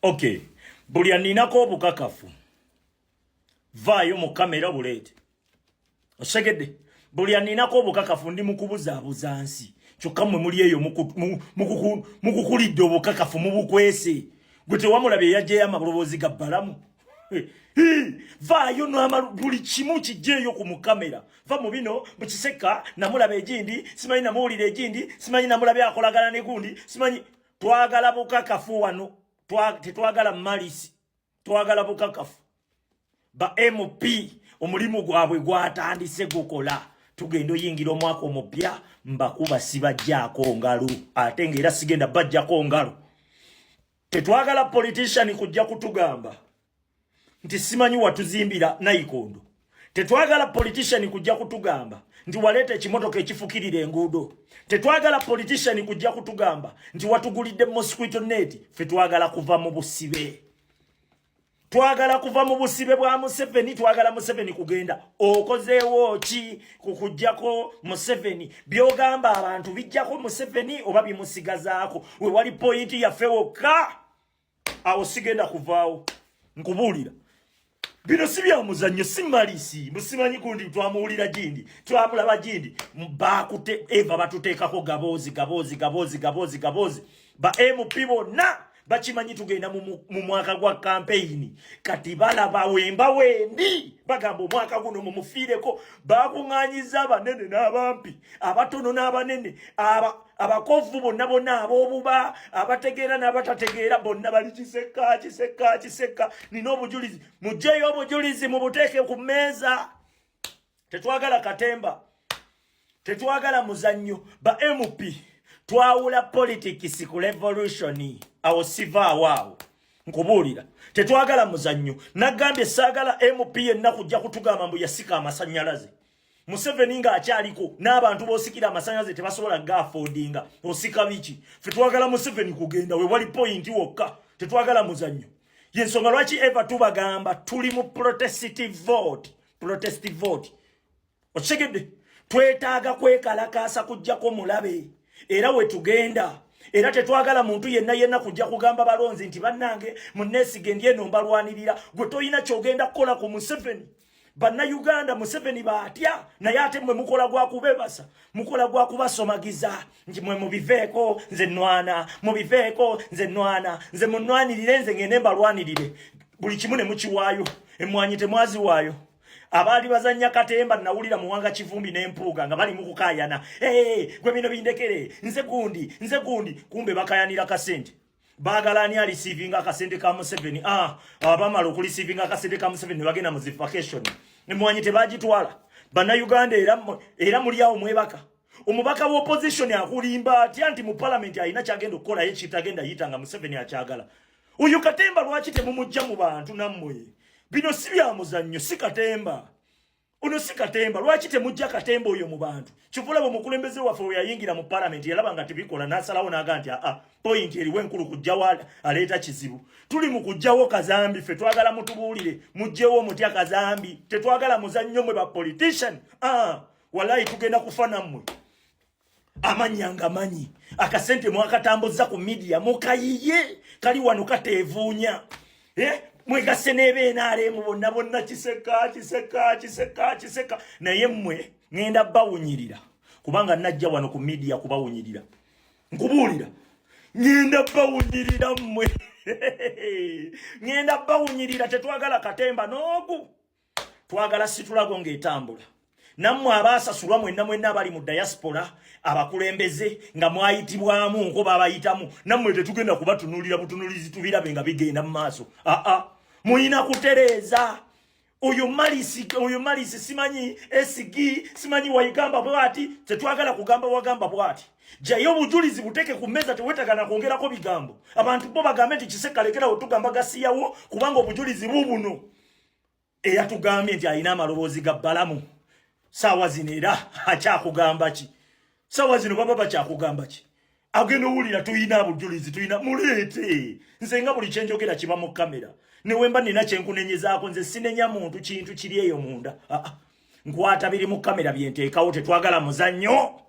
Okay. Buli aninako obukakafu. Vaayo mu kamera bulete. Osegedde. Buli aninako obukakafu ndi mukubuza abuzansi. Kyokka mmwe muli eyo mukukulidde obukakafu mubukwese. Gwe tewamulabye yajje amabuloozi ga bbalamu. Vaayo buli kimu kijjeeyo ku mukamera. Va mu bino mukiseka namulaba egindi, simanyi namuwulira egindi, simanyi namulabye akolagana ne gundi, simanyi twagala bukakafu wano. Tetwagala malisi. Twagala bukakafu. Ba MP omulimu gwabwe gwatandise gukola. Tugenda oyingira omwaka omupya mbakuba sibajjaako ngalo. Ate ng'era sigenda bajjako ngalo. Tetwagala politician kujja kutugamba nti simanyi watuzimbira Nayikondo. Tetwagala politician kujja kutugamba nti waleta ekimotoka ekifukirira enguudo. Tetwagala politician kujja kutugamba nti watugulidde mosquito net. Ffe twagala kuva mu busibe. Twagala kuva mu busibe bwa Museveni. Twagala Museveni kugenda. Okozeewo ki kukujjako Museveni? Byogamba abantu bijjako Museveni oba bimusigazaako? We wali point yaffe wokka. Awo sigenda kuvaawo. Nkubuulira. Bino si bya muzannyo, si malisi. Musimanyi gundi twamuwulira gindi. Twamulaba gindi. Bakute eva batuteekako gabozi. Ba MP bonna bakimanyi tugenda mu mwaka gwa campaign. Kati balaba wemba wendi. Bagamba omwaka guno mumufiireko. Bakuŋŋaanyiza abanene n'abampi. Abatono n'abanene. Abakovu bonna ab'obuba. Abategeera n'abatategeera bonna bali kiseka. Nina obujulizi. Mujjeyo obujulizi mubuteeke ku mmeeza. Tetwagala katemba. Tetwagala muzannyo. Ba MP. Twawula politics ku revolution. Awo siva waawo. Nkubuulira. Tetwagala muzannyo. Nagambye saagala MP yenna kujja kutugamba mbu yasika amasannyalaze. Museveni nga akyaliko n'abantu b'osikira amasannyalaze tebasobola gaafodinga. Osika biki? Ffe twagala Museveni kugenda we wali point wokka. Tetwagala muzannyo. Yensonga lwaki eva tubagamba tuli mu protestive vote. Okitegedde? Twetaaga kwekalakaasa kujjako mulabe. Era we tugenda. Era tetwagala muntu yenna kujja kugamba balonzi nti bannange munneesige ndi eno mbalwanirira. Gwe toyina kyogenda kukola ku Museveni. Bannayuganda Museveni batya naye ate mmwe mukola gwa kubebasa. Mukola gwa kubasomagiza nti mmwe mubiveeko nze nnwana. Mubiveeko nze nnwana. Nze munnwanirire nze ngende mbalwanirire. Buli kimu ne mukiwaayo. Emmwanyi temwaziwaayo. Abaali bazanya katemba nawulira muwanga kivumbi n'empuuga nga bali mu kukaayana. Gwe bino bindekere. Nze gundi. Kumbe bakayanira kasente. Bagalani ali receiving akasente ka Museveni. Abamala okureceiving akasente ka Museveni bagenda mu vacation. Emmwanyi tebagitwala. Bannayuganda era muli awo mwebaka. Omubaka wa opposition akulimba atya nti mu parliament ayina kyagenda okukola ye kitagenda yitanga Museveni akyagala. Uyu katemba lwaki temumujja mu bantu nammwe? Bino si bya muzannyo, si katemba. Uno si katemba. Lwaki temujja katemba oyo mu bantu? Kivula bo mukulembeze waffe we yayingira mu parliament yalaba nga tibikola n'asalawo n'aga nti point eriwe enkulu kujjawo aleeta kizibu. Tuli mu kujjawo kazambi ffe twagala mutubuulire. Mujjewo mutya kazambi. Tetwagala muzannyo mwe ba politician. Wallahi tugenda kufa nammwe. Amanyanga manyi. Akasente mwakatambuza ku media mukayiye. Kali wano kateevuunya. Mwegase n'ebenaaremu bonna kiseka. Naye mmwe ngenda bawunyirira. Kubanga najja wano ku media kubawunyirira. Nkubuulira. Ngenda bawunyirira mmwe. Ngenda bawunyirira tetwagala katemba n'ogu. Twagala situlago ng'etambula. Nammwe abaasasulwa mwenna abali mu diaspora abakulembeze nga mwayitibwamu nkoba abayitamu. Nammwe tetugenda kubatunuulira butunuulizi tubirabe nga bigenda mu maaso. Muyina kutereeza. Oyo malisi simanyi SG simanyi wayigamba bwati. Tetwagala kugamba wagamba bwati. Jayo obujulizi buteke ku meza tewetagana kwongerako bigambo. Abantu bo bagambe nti kiseka lekera otugamba gasiyawo kubanga obujulizi bubuno. Eyatugambye nti ayina amaloboozi ga bbalamu. Sawa zino era akyakugamba ki? Sawa zino baba bakyakugamba ki? Agenda owulira tuyina abujulizi tuyina muleete. Nze nga buli kyenjogera kiba mu kamera. Newemba nina kyenkunenyezaako nze sinenya muntu kintu kiri eyo munda. Nkwata biri mu kamera byenteekawo tetwagala muzannyo.